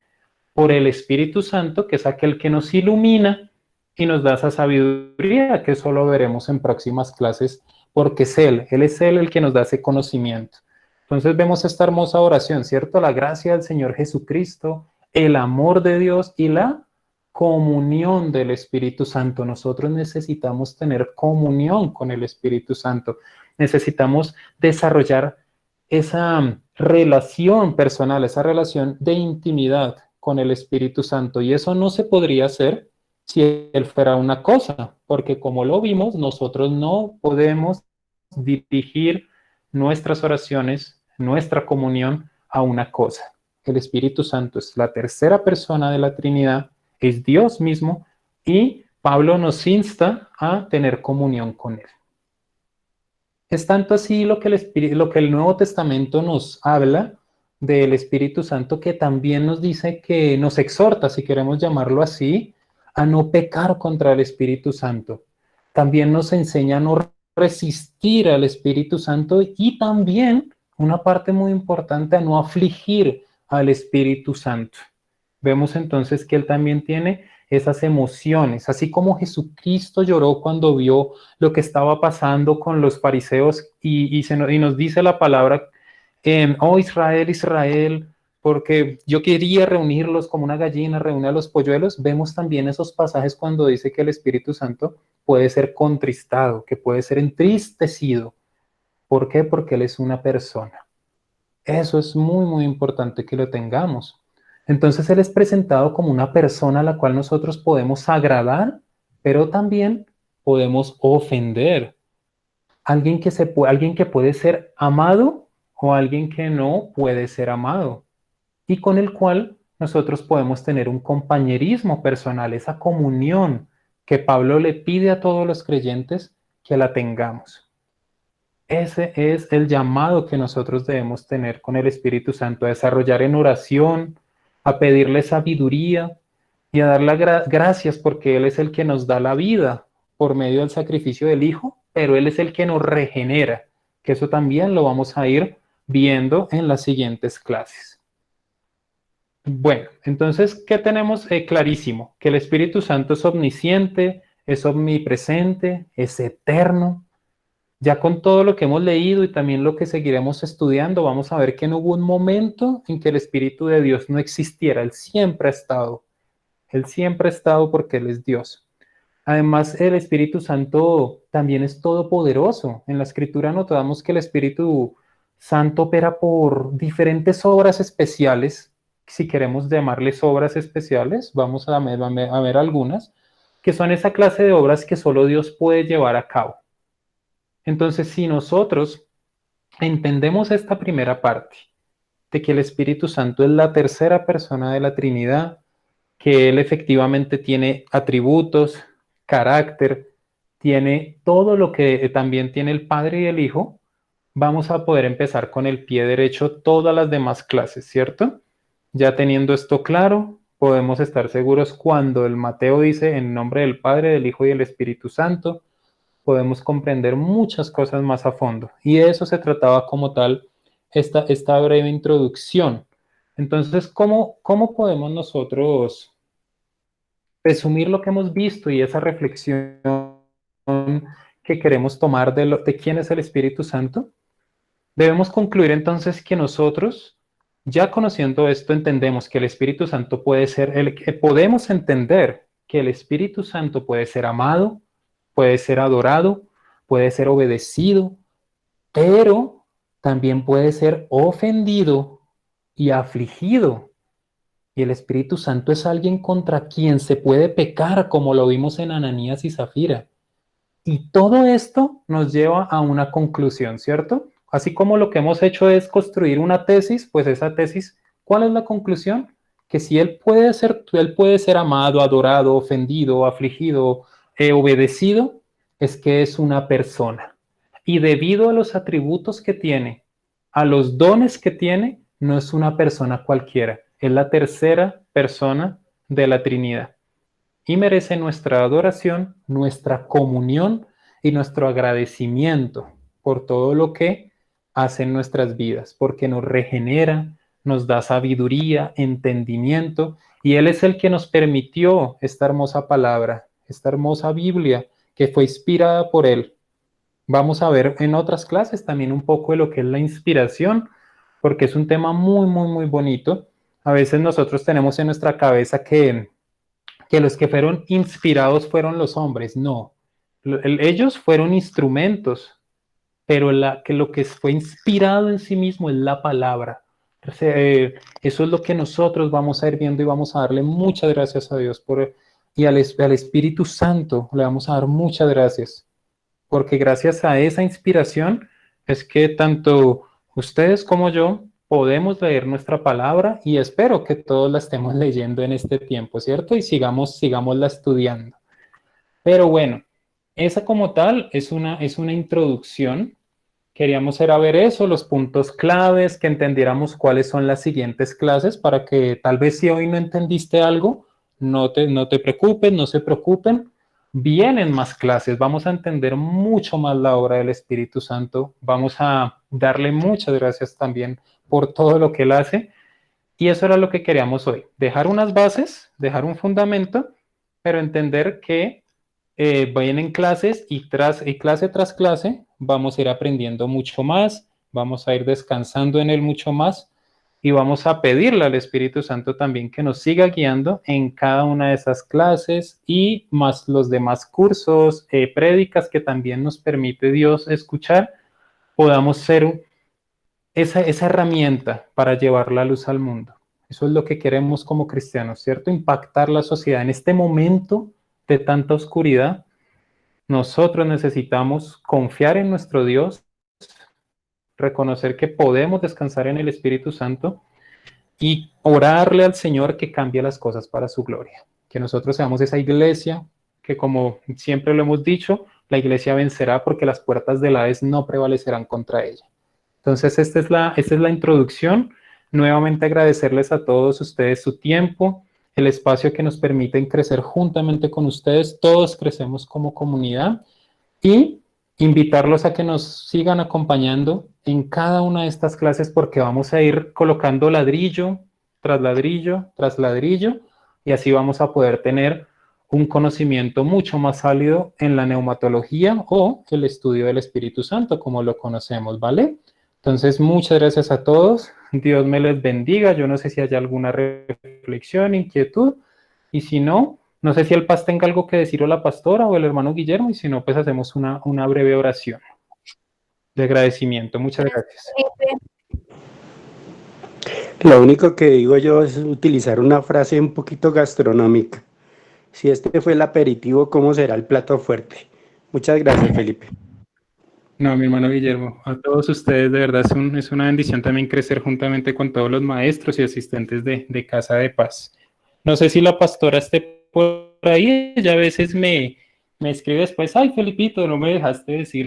Por el Espíritu Santo, que es aquel que nos ilumina y nos da esa sabiduría, que eso lo veremos en próximas clases, porque es Él es Él el que nos da ese conocimiento. Entonces vemos esta hermosa oración, ¿cierto? La gracia del Señor Jesucristo, el amor de Dios y la comunión del Espíritu Santo. Nosotros necesitamos tener comunión con el Espíritu Santo. Necesitamos desarrollar esa relación personal, esa relación de intimidad con el Espíritu Santo. Y eso no se podría hacer si Él fuera una cosa, porque como lo vimos, nosotros no podemos dirigir nuestras oraciones, nuestra comunión a una cosa. El Espíritu Santo es la tercera persona de la Trinidad, es Dios mismo, y Pablo nos insta a tener comunión con Él. Es tanto así lo que el Nuevo Testamento nos habla del Espíritu Santo, que también nos dice que nos exhorta, si queremos llamarlo así, a no pecar contra el Espíritu Santo. También nos enseña a no resistir al Espíritu Santo y también, una parte muy importante, a no afligir al Espíritu Santo. Vemos entonces que Él también tiene esas emociones, así como Jesucristo lloró cuando vio lo que estaba pasando con los fariseos y nos dice la palabra, oh Israel, Israel, porque yo quería reunirlos como una gallina reúne a los polluelos. Vemos también esos pasajes cuando dice que el Espíritu Santo puede ser contristado, que puede ser entristecido. ¿Por qué? Porque Él es una persona. Eso es muy, muy importante que lo tengamos. Entonces Él es presentado como una persona a la cual nosotros podemos agradar, pero también podemos ofender. Alguien que puede ser amado o alguien que no puede ser amado. y con el cual nosotros podemos tener un compañerismo personal, esa comunión que Pablo le pide a todos los creyentes que la tengamos. Ese es el llamado que nosotros debemos tener con el Espíritu Santo, a desarrollar en oración, a pedirle sabiduría y a darle gracias porque Él es el que nos da la vida por medio del sacrificio del Hijo, pero Él es el que nos regenera, que eso también lo vamos a ir viendo en las siguientes clases. Bueno, entonces, ¿qué tenemos clarísimo? Que el Espíritu Santo es omnisciente, es omnipresente, es eterno. Ya con todo lo que hemos leído y también lo que seguiremos estudiando, vamos a ver que no hubo un momento en que el Espíritu de Dios no existiera. Él siempre ha estado. Él siempre ha estado porque Él es Dios. Además, el Espíritu Santo también es todopoderoso. En la Escritura notamos que el Espíritu Santo opera por diferentes obras especiales. Si queremos llamarles obras especiales, vamos a ver algunas, que son esa clase de obras que solo Dios puede llevar a cabo. Entonces, si nosotros entendemos esta primera parte, de que el Espíritu Santo es la tercera persona de la Trinidad, que Él efectivamente tiene atributos, carácter, tiene todo lo que también tiene el Padre y el Hijo, vamos a poder empezar con el pie derecho todas las demás clases, ¿cierto? Ya teniendo esto claro, podemos estar seguros cuando el Mateo dice en nombre del Padre, del Hijo y del Espíritu Santo, podemos comprender muchas cosas más a fondo. Y de eso se trataba como tal esta breve introducción. Entonces, ¿cómo podemos nosotros resumir lo que hemos visto y esa reflexión que queremos tomar de quién es el Espíritu Santo? Debemos concluir entonces que nosotros, ya conociendo esto, entendemos que el Espíritu Santo puede ser, podemos entender que el Espíritu Santo puede ser amado, puede ser adorado, puede ser obedecido, pero también puede ser ofendido y afligido. Y el Espíritu Santo es alguien contra quien se puede pecar, como lo vimos en Ananías y Zafira. Y todo esto nos lleva a una conclusión, ¿cierto? Así como lo que hemos hecho es construir una tesis, pues esa tesis, ¿cuál es la conclusión? Que si él puede ser amado, adorado, ofendido, afligido, obedecido, es que es una persona. Y debido a los atributos que tiene, a los dones que tiene, no es una persona cualquiera, es la tercera persona de la Trinidad. Y merece nuestra adoración, nuestra comunión y nuestro agradecimiento por todo lo que hace en nuestras vidas, porque nos regenera, nos da sabiduría, entendimiento, y Él es el que nos permitió esta hermosa palabra, esta hermosa Biblia que fue inspirada por Él. Vamos a ver en otras clases también un poco de lo que es la inspiración, porque es un tema muy, muy, muy bonito. A veces nosotros tenemos en nuestra cabeza que los que fueron inspirados fueron los hombres. No, ellos fueron instrumentos, pero lo que fue inspirado en sí mismo es la palabra. Eso es lo que nosotros vamos a ir viendo y vamos a darle muchas gracias a Dios y al Espíritu Santo le vamos a dar muchas gracias, porque gracias a esa inspiración es que tanto ustedes como yo podemos leer nuestra palabra y espero que todos la estemos leyendo en este tiempo, ¿cierto? Y sigámosla estudiando. Pero bueno, esa como tal es una introducción. Queríamos era ver eso, los puntos claves, que entendiéramos cuáles son las siguientes clases para que tal vez si hoy no entendiste algo, no te preocupes, no se preocupen. Vienen más clases, vamos a entender mucho más la obra del Espíritu Santo, vamos a darle muchas gracias también por todo lo que Él hace. Y eso era lo que queríamos hoy, dejar unas bases, dejar un fundamento, pero entender que vienen clases y clase tras clase vamos a ir aprendiendo mucho más, vamos a ir descansando en Él mucho más y vamos a pedirle al Espíritu Santo también que nos siga guiando en cada una de esas clases y más los demás cursos, prédicas que también nos permite Dios escuchar, podamos ser esa herramienta para llevar la luz al mundo. Eso es lo que queremos como cristianos, ¿cierto? Impactar la sociedad en este momento de tanta oscuridad. Nosotros necesitamos confiar en nuestro Dios, reconocer que podemos descansar en el Espíritu Santo y orarle al Señor que cambie las cosas para su gloria. Que nosotros seamos esa iglesia que, como siempre lo hemos dicho, la iglesia vencerá porque las puertas del Hades no prevalecerán contra ella. Entonces, esta es la introducción. Nuevamente agradecerles a todos ustedes su tiempo, el espacio que nos permiten crecer juntamente con ustedes. Todos crecemos como comunidad y invitarlos a que nos sigan acompañando en cada una de estas clases porque vamos a ir colocando ladrillo tras ladrillo tras ladrillo y así vamos a poder tener un conocimiento mucho más sólido en la neumatología o el estudio del Espíritu Santo, como lo conocemos, ¿vale? Entonces, muchas gracias a todos. Dios me les bendiga. Yo no sé si hay alguna reflexión, inquietud, y si no, no sé si el Paz tenga algo que decir o la pastora o el hermano Guillermo, y si no, pues hacemos una breve oración de agradecimiento. Muchas gracias. Lo único que digo yo es utilizar una frase un poquito gastronómica. Si este fue el aperitivo, ¿cómo será el plato fuerte? Muchas gracias, Felipe. No, mi hermano Guillermo, a todos ustedes de verdad es una bendición también crecer juntamente con todos los maestros y asistentes de Casa de Paz. No sé si la pastora esté por ahí, ella a veces me escribe después, ay Felipito, no me dejaste decir